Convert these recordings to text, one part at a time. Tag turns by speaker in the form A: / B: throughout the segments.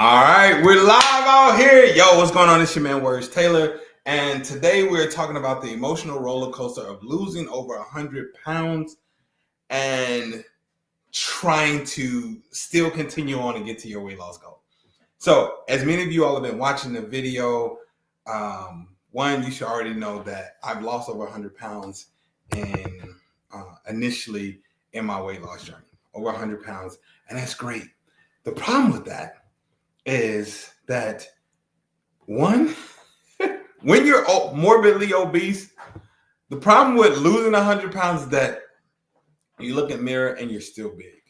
A: All right, we're live out here. Yo, what's going on? It's your man, Words Taylor. And today we're talking about the emotional roller coaster of losing over 100 pounds and trying to still continue on and get to your weight loss goal. So, as many of you all have been watching the video, one, you should already know that I've lost over 100 pounds initially in my weight loss journey. Over 100 pounds, and that's great. The problem with that is that one, when you're morbidly obese, the problem with losing 100 pounds is that you look in the mirror and you're still big.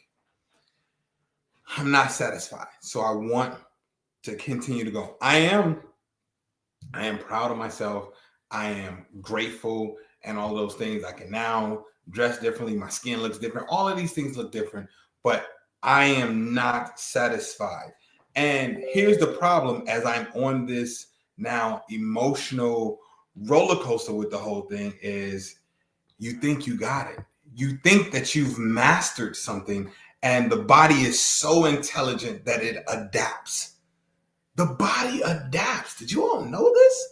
A: I'm not satisfied, so I want to continue to go. I am proud of myself. I am grateful and all those things. I can now dress differently. My skin looks different. All of these things look different, but I am not satisfied. And here's the problem as I'm on this now emotional roller coaster with the whole thing is you think you got it. You think that you've mastered something, and the body is so intelligent that it adapts. The body adapts. Did you all know this?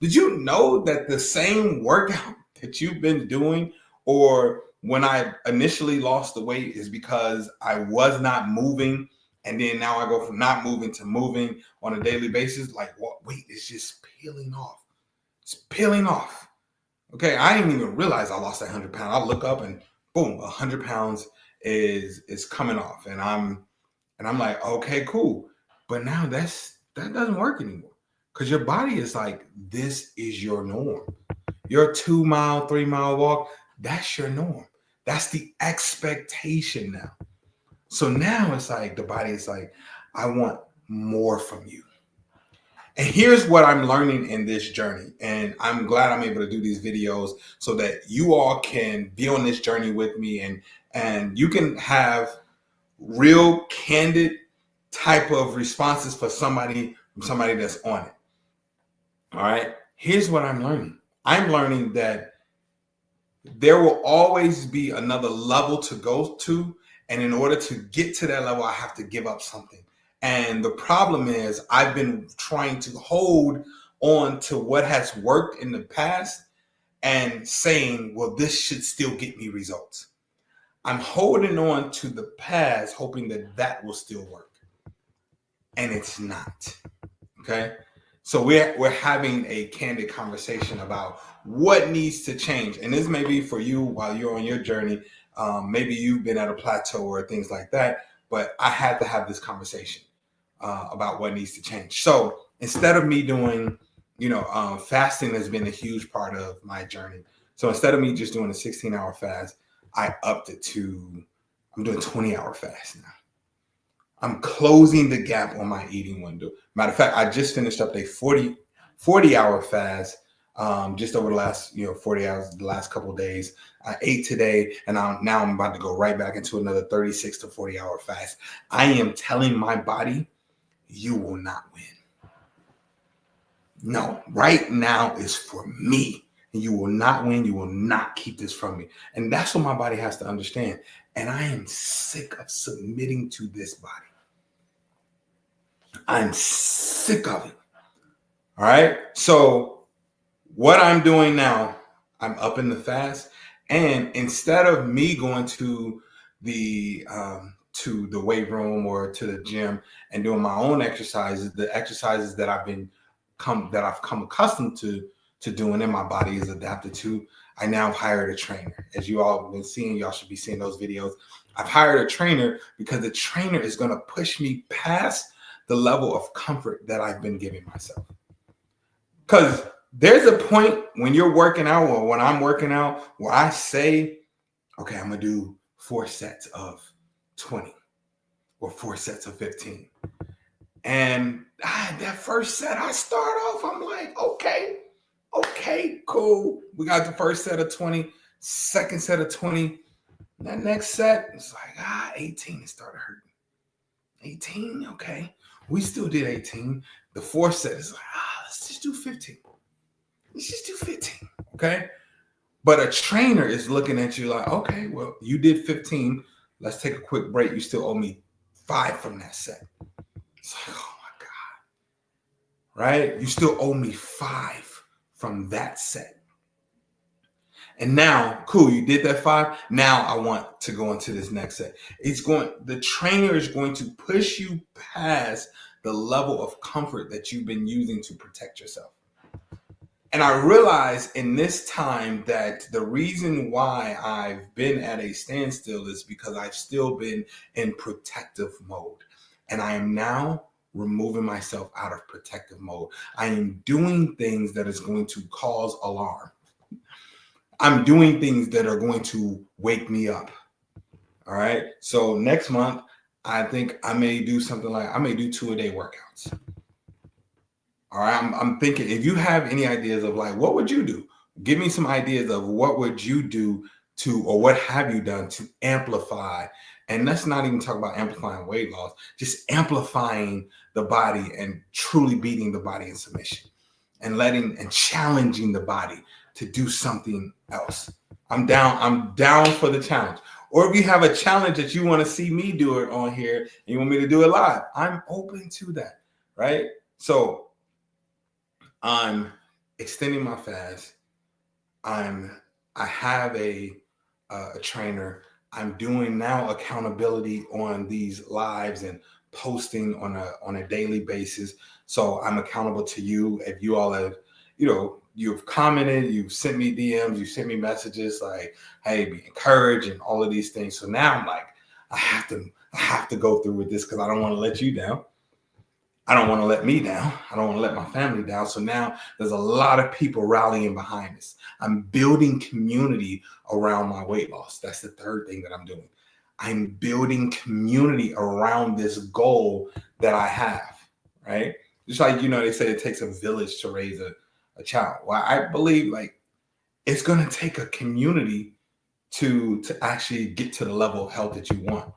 A: Did you know that the same workout that you've been doing, or when I initially lost the weight, is because I was not moving, and then now I go from not moving to moving on a daily basis? Like, what weight is just peeling off. It's peeling off. Okay, I didn't even realize I lost 100 pounds. I look up and boom, 100 pounds is coming off, and I'm like, okay, cool. But now that doesn't work anymore, because your body is like, this is your norm. Your 2 mile, 3 mile walk, that's your norm. That's the expectation now. So now it's like the body is like, I want more from you. And here's what I'm learning in this journey. And I'm glad I'm able to do these videos so that you all can be on this journey with me, and you can have real candid type of responses for somebody that's on it. All right. Here's what I'm learning. I'm learning that there will always be another level to go to. And in order to get to that level, I have to give up something. And the problem is I've been trying to hold on to what has worked in the past and saying, well, this should still get me results. I'm holding on to the past, hoping that will still work. And it's not. Okay. So we're having a candid conversation about what needs to change. And this may be for you while you're on your journey. Maybe you've been at a plateau or things like that, but I had to have this conversation about what needs to change. So instead of me doing, fasting has been a huge part of my journey. So instead of me just doing a 16-hour fast, I upped it to, I'm doing 20-hour fast now. I'm closing the gap on my eating window. Matter of fact, I just finished up a 40-hour fast just over the last 40 hours, the last couple of days. I ate today, and now I'm about to go right back into another 36 to 40-hour fast. I am telling my body, you will not win. No, right now is for me. And you will not win. You will not keep this from me. And that's what my body has to understand. And I am sick of submitting to this body. I'm sick of it. All right. So what I'm doing now, I'm up in the fast. And instead of me going to the weight room or to the gym and doing my own exercises, the exercises that I've come accustomed to doing and my body is adapted to, I now hired a trainer. As you all have been seeing, y'all should be seeing those videos. I've hired a trainer because the trainer is going to push me past the level of comfort that I've been giving myself. Because there's a point when you're working out, or when I'm working out, where I say, okay, I'm going to do 4 sets of 20 or 4 sets of 15. And that first set, I start off, I'm like, okay, cool. We got the first set of 20, second set of 20. That next set, it's like, 18, it started hurting. 18, okay. We still did 18. The fourth set is like, let's just do 15. Let's just do 15, okay? But a trainer is looking at you like, okay, well, you did 15. Let's take a quick break. You still owe me 5 from that set. It's like, oh my God, right? You still owe me 5 from that set. And now, cool, you did that 5. Now I want to go into this next set. The trainer is going to push you past the level of comfort that you've been using to protect yourself. And I realized in this time that the reason why I've been at a standstill is because I've still been in protective mode. And I am now removing myself out of protective mode. I am doing things that is going to cause alarm. I'm doing things that are going to wake me up. All right. So next month, I think I may do something like I may do 2-a-day workouts. All right. I'm thinking, if you have any ideas of like, what would you do? Give me some ideas of what would you do to, or what have you done to amplify. And let's not even talk about amplifying weight loss, just amplifying the body and truly beating the body in submission and challenging the body to do something else. I'm down for the challenge. Or if you have a challenge that you want to see me do it on here and you want me to do it live, I'm open to that, right? So I'm extending my fast. I have a trainer. I'm doing now accountability on these lives and posting on a daily basis. So I'm accountable to you. If you all have, you've commented, you've sent me DMs, you've sent me messages like, hey, be encouraged and all of these things. So now I'm like, I have to go through with this because I don't want to let you down. I don't want to let me down. I don't want to let my family down. So now there's a lot of people rallying behind us. I'm building community around my weight loss. That's the third thing that I'm doing. I'm building community around this goal that I have, right? Just like, they say it takes a village to raise a child. Well, I believe like it's going to take a community to actually get to the level of health that you want.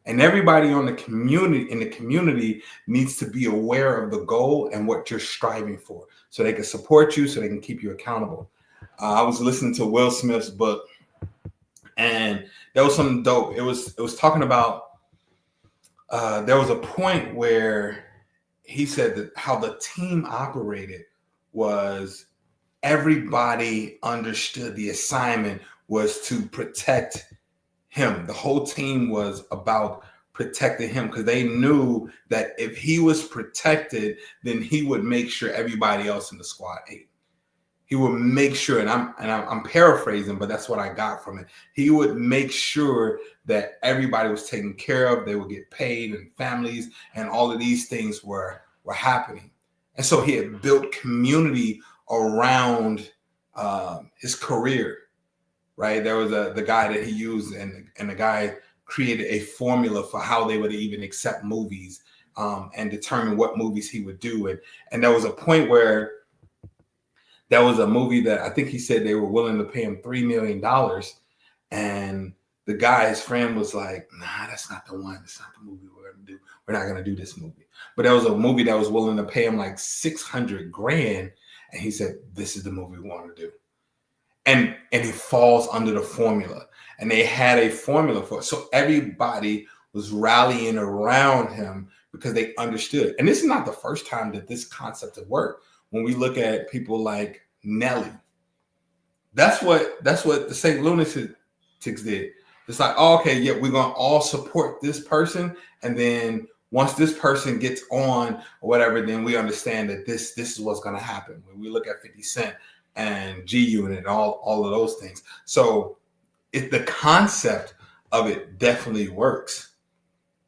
A: And everybody in the community needs to be aware of the goal and what you're striving for, so they can support you, so they can keep you accountable. I was listening to Will Smith's book, and there was something dope. It was talking about there was a point where he said that how the team operated was everybody understood the assignment was to protect him. The whole team was about protecting him because they knew that if he was protected, then he would make sure everybody else in the squad ate. He would make sure, and I'm paraphrasing, but that's what I got from it. He would make sure that everybody was taken care of, they would get paid, and families, and all of these things were happening. And so he had built community around his career. Right, there was the guy that he used, and the guy created a formula for how they would even accept movies and determine what movies he would do. And there was a point where there was a movie that I think he said they were willing to pay him $3 million, and the guy, his friend, was like, "Nah, that's not the one. It's not the movie we're gonna do. We're not gonna do this movie." But there was a movie that was willing to pay him like $600,000, and he said, "This is the movie we want to do." And it falls under the formula. And they had a formula for it. So everybody was rallying around him because they understood. And this is not the first time that this concept has worked. When we look at people like Nelly, that's what the St. Lunatics did. It's like, oh, okay, yeah, we're gonna all support this person, and then once this person gets on or whatever, then we understand that this is what's gonna happen. When we look at 50 Cent and G-Unit and all of those things. So the concept of it definitely works,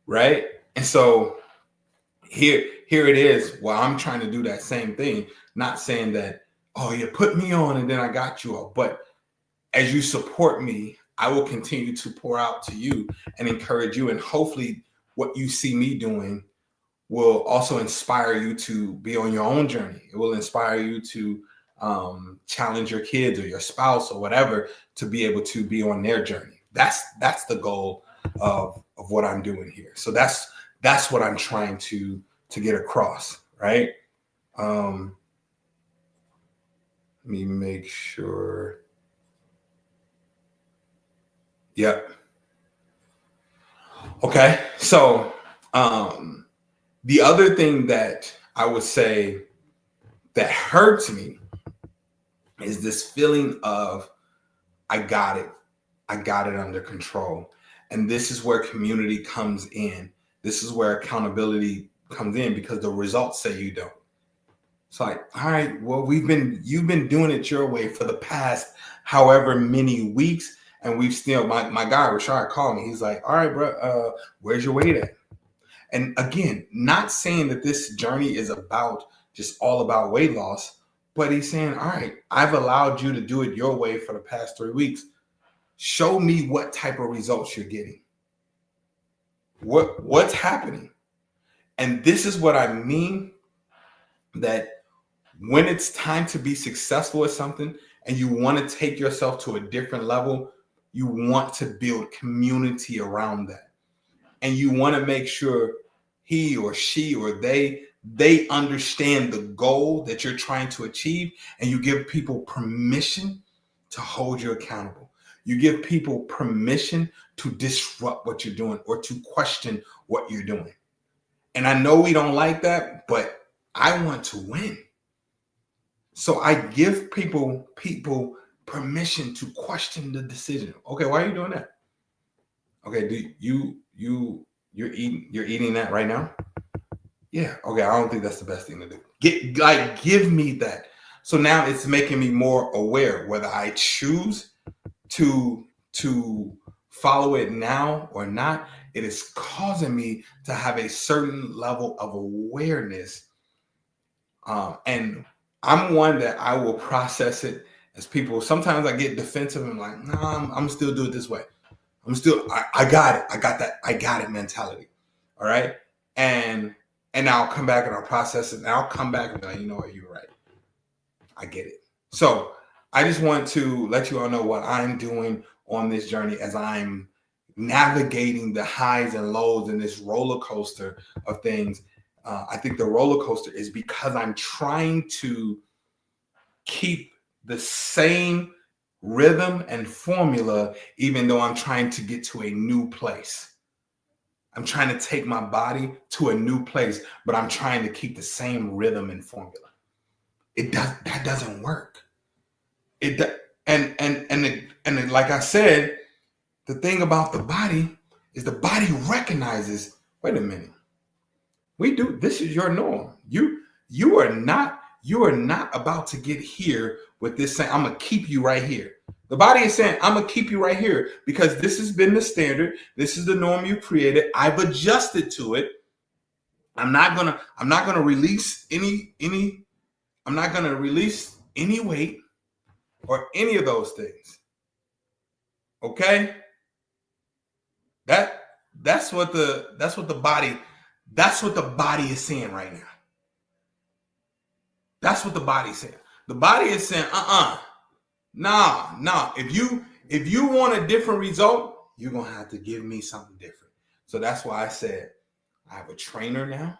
A: right? And so here it is. Well, I'm trying to do that same thing, not saying that, oh, you put me on and then I got you all. But as you support me, I will continue to pour out to you and encourage you. And hopefully what you see me doing will also inspire you to be on your own journey. It will inspire you to challenge your kids or your spouse or whatever to be able to be on their journey. That's the goal of what I'm doing here. So that's what I'm trying to get across, right? Let me make sure. Yep. Okay. So The other thing that I would say that hurts me is this feeling of I got it. I got it under control. And this is where community comes in. This is where accountability comes in because the results say you don't. It's like, all right, well, you've been doing it your way for the past however many weeks, and we've still my guy Rashard called me. He's like, all right, bro, where's your weight at? And again, not saying that this journey is about just all about weight loss, but he's saying, all right, I've allowed you to do it your way for the past 3 weeks. Show me what type of results you're getting. What's happening? And this is what I mean, that when it's time to be successful at something and you want to take yourself to a different level, you want to build community around that. And you want to make sure he or she or they understand the goal that you're trying to achieve, and you give people permission to hold you accountable. You give people permission to disrupt what you're doing or to question what you're doing. And I know we don't like that, but I want to win. So I give people permission to question the decision. Okay, why are you doing that? Okay, do you're eating that right now? Yeah. Okay, I don't think that's the best thing to do. Give me that. So now it's making me more aware whether I choose to follow it now or not. It is causing me to have a certain level of awareness, and I'm one that I will process it as people. Sometimes I get defensive and like, no, I'm still do it this way. I got it. I got that. I got it mentality. All right. And I'll come back and I'll process it and I'll come back and be like, you know what, you're right. I get it. So I just want to let you all know what I'm doing on this journey as I'm navigating the highs and lows in this roller coaster of things. I think the roller coaster is because I'm trying to keep the same rhythm and formula, even though I'm trying to get to a new place. I'm trying to take my body to a new place, but I'm trying to keep the same rhythm and formula. That doesn't work. And like I said, the thing about the body is the body recognizes, wait a minute. This is your norm. You are not about to get here with this saying, I'm gonna keep you right here. The body is saying, I'm gonna keep you right here because this has been the standard. This is the norm you created. I've adjusted to it. I'm not gonna release I'm not gonna release any weight or any of those things. Okay? That's what the body is saying right now. That's what the body's saying. The body is saying, nah. If you want a different result, you're gonna have to give me something different. So that's why I said I have a trainer now.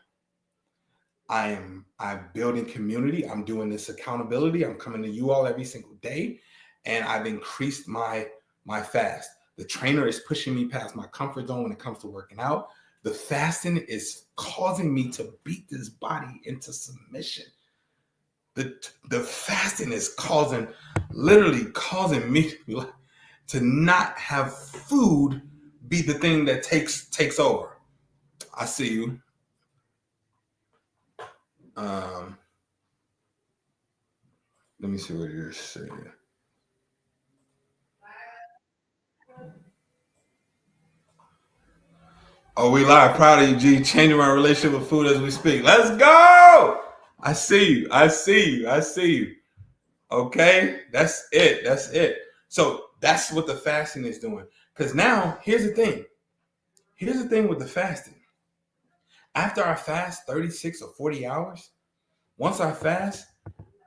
A: I'm building community. I'm doing this accountability. I'm coming to you all every single day, and I've increased my fast. The trainer is pushing me past my comfort zone when it comes to working out. The fasting is causing me to beat this body into submission. The fasting is literally causing me to not have food be the thing that takes over. I see you. Let me see what you're saying. Oh, we live. Proud of you, G. Changing my relationship with food as we speak. Let's go. I see you. I see you. I see you. Okay. That's it. That's it. So that's what the fasting is doing. Because now, here's the thing. Here's the thing with the fasting. After I fast 36 or 40 hours, once I fast,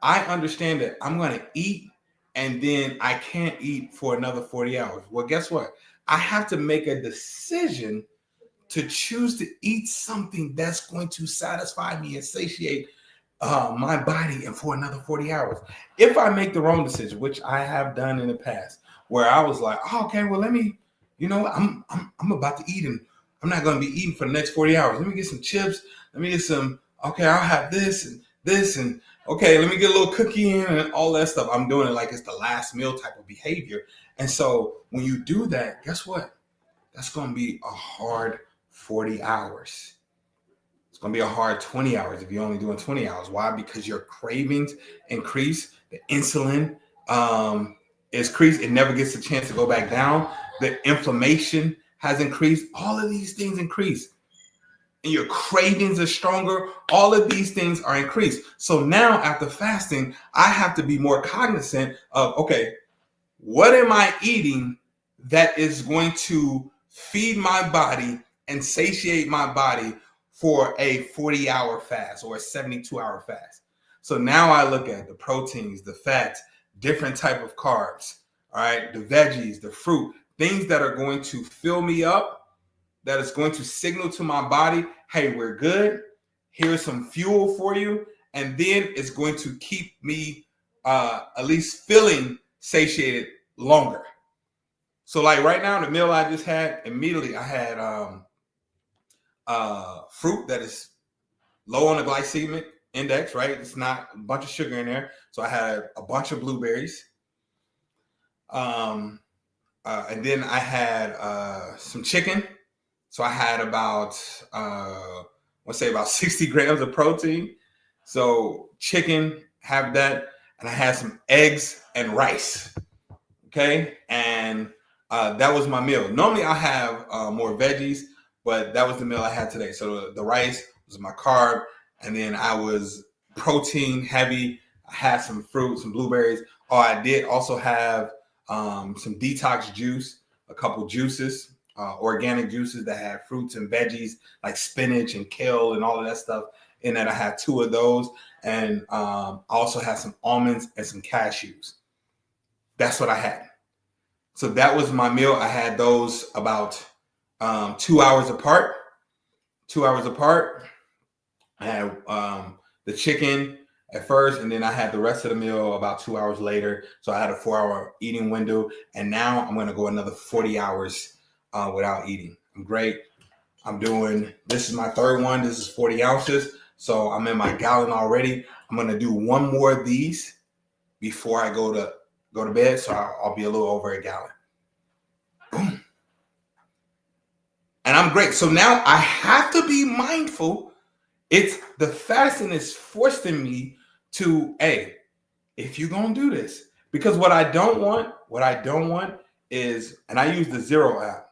A: I understand that I'm going to eat and then I can't eat for another 40 hours. Well, guess what? I have to make a decision to choose to eat something that's going to satisfy me and satiate my body and for another 40 hours. If I make the wrong decision, which I have done in the past, where I was like, oh, okay, well, let me, I'm about to eat and I'm not going to be eating for the next 40 hours. Let me get some chips. Let me get some, okay, I'll have this and this. And okay, let me get a little cookie in and all that stuff. I'm doing it like it's the last meal type of behavior. And so when you do that, guess what? That's going to be a hard 40 hours. It's going to be a hard 20 hours if you're only doing 20 hours. Why? Because your cravings increase. The insulin is increased. It never gets a chance to go back down. The inflammation has increased. All of these things increase. And your cravings are stronger. All of these things are increased. So now after fasting, I have to be more cognizant of, okay, what am I eating that is going to feed my body and satiate my body for a 40-hour fast or a 72-hour fast? So now I look at the proteins, the fats, different type of carbs, all right, the veggies, the fruit, things that are going to fill me up, that is going to signal to my body, hey, we're good. Here's some fuel for you. And then it's going to keep me at least feeling satiated longer. So like right now, the meal I just had, immediately I had fruit that is low on the glycemic index, right? It's not a bunch of sugar in there. So I had a bunch of blueberries. And then I had some chicken. So I had about, let's say about 60 grams of protein. So chicken, have that. And I had some eggs and rice. Okay. And that was my meal. Normally I have more veggies, but that was the meal I had today. So the rice was my carb. And then I was protein heavy. I had some fruit, some blueberries. Oh, I did also have some detox juice, a couple juices, organic juices that had fruits and veggies like spinach and kale and all of that stuff in that. I had 2 of those. And I also had some almonds and some cashews. That's what I had. So that was my meal. I had those about 2 hours apart. 2 hours apart. I had the chicken at first, and then I had the rest of the meal about 2 hours later. So I had a 4-hour eating window, and now I'm going to go another 40 hours without eating. I'm great. This is my 3rd one. This is 40 ounces. So I'm in my gallon already. I'm going to do 1 more of these before I go to bed. So I'll be a little over a gallon. Boom. And I'm great. So now I have to be mindful. It's the fasting is forcing me to, hey, if you're going to do this, because what I don't want is, and I use the Zero app.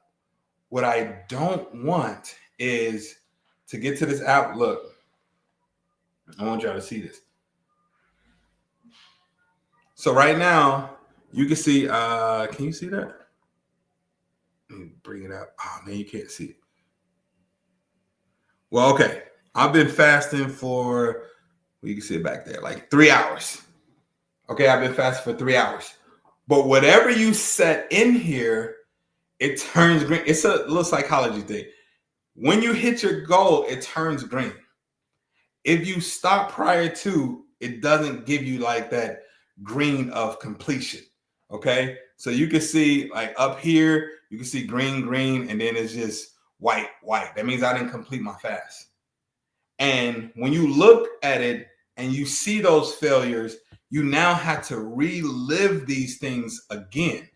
A: What I don't want is to get to this app. Look, I want y'all to see this. So right now you can see, can you see that? Let me bring it up. Oh man, you can't see it. Well, okay. I've been fasting for, you can see it back there, like 3 hours. Okay, I've been fasting for 3 hours. But whatever you set in here, it turns green. It's a little psychology thing. When you hit your goal, it turns green. If you stop prior to, it doesn't give you like that green of completion. Okay, so you can see like up here, you can see green, and then it's just white. That means I didn't complete my fast. And when you look at it and you see those failures, you now have to relive these things again,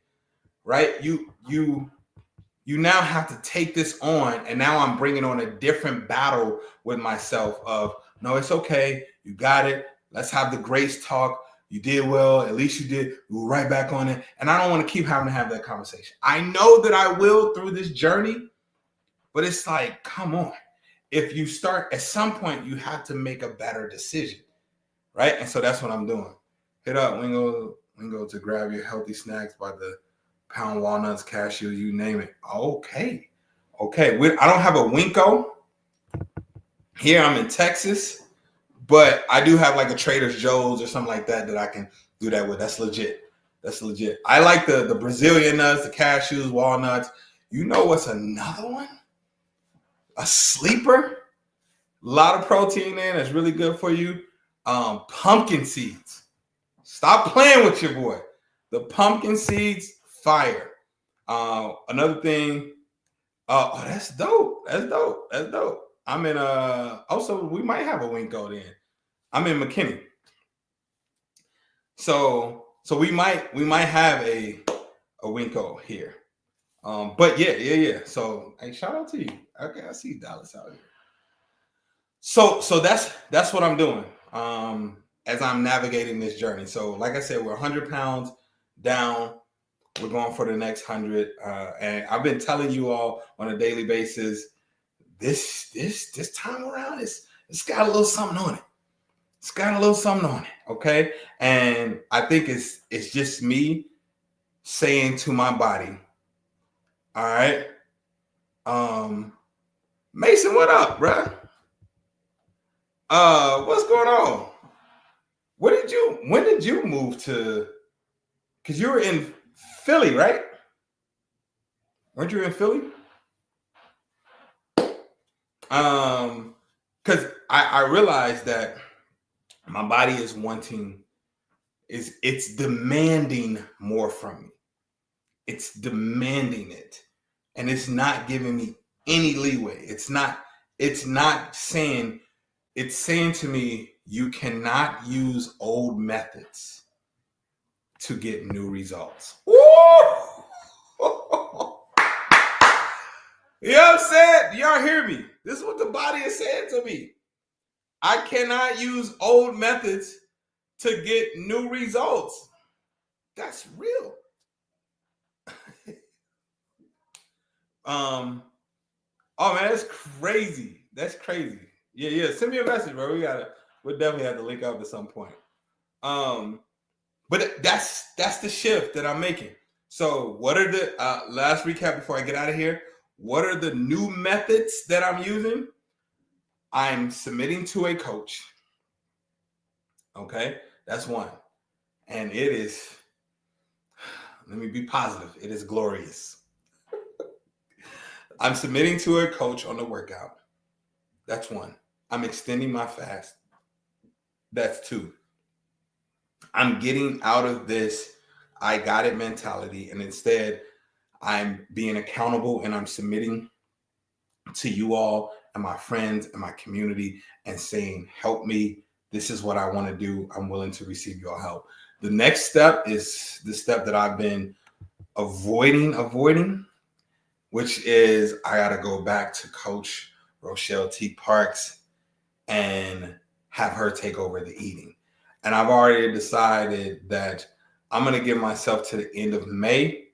A: right? You now have to take this on, and now I'm bringing on a different battle with myself of, no, it's okay. You got it. Let's have the grace talk. You did well. At least you did. We're right back on it. And I don't want to keep having to have that conversation. I know that I will through this journey, but it's like, come on. If you start at some point, you have to make a better decision, right? And so that's what I'm doing. Hit up Wingo to grab your healthy snacks by the pound, walnuts, cashews, you name it. Okay. I don't have a Winko here. I'm in Texas, but I do have like a Trader Joe's or something like that I can do that with. That's legit. I like the Brazilian nuts, the cashews, walnuts. You know what's another one? A sleeper, a lot of protein in. That's really good for you. Pumpkin seeds. Stop playing with your boy. The pumpkin seeds, fire. Another thing, Oh, that's dope. That's dope. That's dope. I'm in also we might have a Winco then. I'm in McKinney. So we might have a Winco here. But yeah. So hey, shout out to you. Okay, I see Dallas out here. So that's what I'm doing. As I'm navigating this journey. So like I said, we're 100 pounds down. We're going for the next 100. And I've been telling you all on a daily basis, this time around, it's got a little something on it. It's got a little something on it. Okay. And I think it's just me saying to my body, all right, Mason, what up, bruh? What's going on? When did you move to, because you were in Philly, right? Weren't you in Philly? Because I realized that my body is it's demanding more from me. It's demanding it. And it's not giving me any leeway. It's saying, it's saying to me, you cannot use old methods to get new results. Woo! You know what I'm saying? Y'all hear me? This is what the body is saying to me. I cannot use old methods to get new results. That's real. Oh man, that's crazy. That's crazy. Yeah. Send me a message, bro. We'll definitely have to link up at some point. But that's the shift that I'm making. So what are the last recap before I get out of here? What are the new methods that I'm using? I'm submitting to a coach. Okay, that's one. And it is, let me be positive, it is glorious. I'm submitting to a coach on the workout. That's one. I'm extending my fast. That's two. I'm getting out of this I got it mentality, and instead I'm being accountable and I'm submitting to you all and my friends and my community and saying, help me. This is what I want to do. I'm willing to receive your help. The next step is the step that I've been avoiding, which is I got to go back to Coach Rochelle T. Parks and have her take over the eating. And I've already decided that I'm going to give myself to the end of May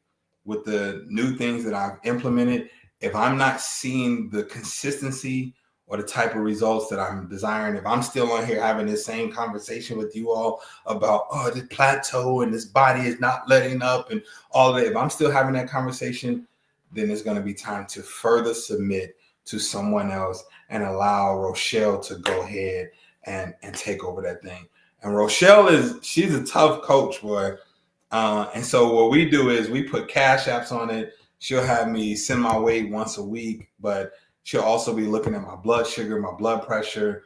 A: with the new things that I've implemented. If I'm not seeing the consistency or the type of results that I'm desiring, if I'm still on here having this same conversation with you all about, oh, this plateau and this body is not letting up and all that, if I'm still having that conversation, then it's going to be time to further submit to someone else and allow Rochelle to go ahead and take over that thing. And Rochelle she's a tough coach, boy. And so what we do is we put cash apps on it. She'll have me send my weight once a week, but she'll also be looking at my blood sugar, my blood pressure.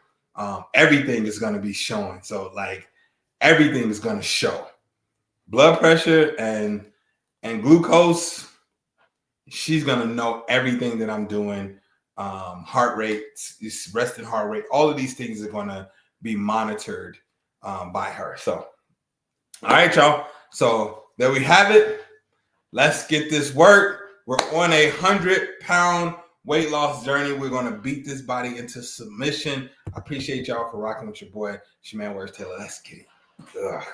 A: Everything is going to be showing. So like everything is going to show. Blood pressure and glucose. She's going to know everything that I'm doing. Heart rate, resting heart rate. All of these things are going to be monitored by her. So, all right, y'all. So there we have it. Let's get this work. We're on a 100-pound weight loss journey. We're going to beat this body into submission. I appreciate y'all for rocking with your boy, Shaman Words Taylor. Let's get it. Ugh.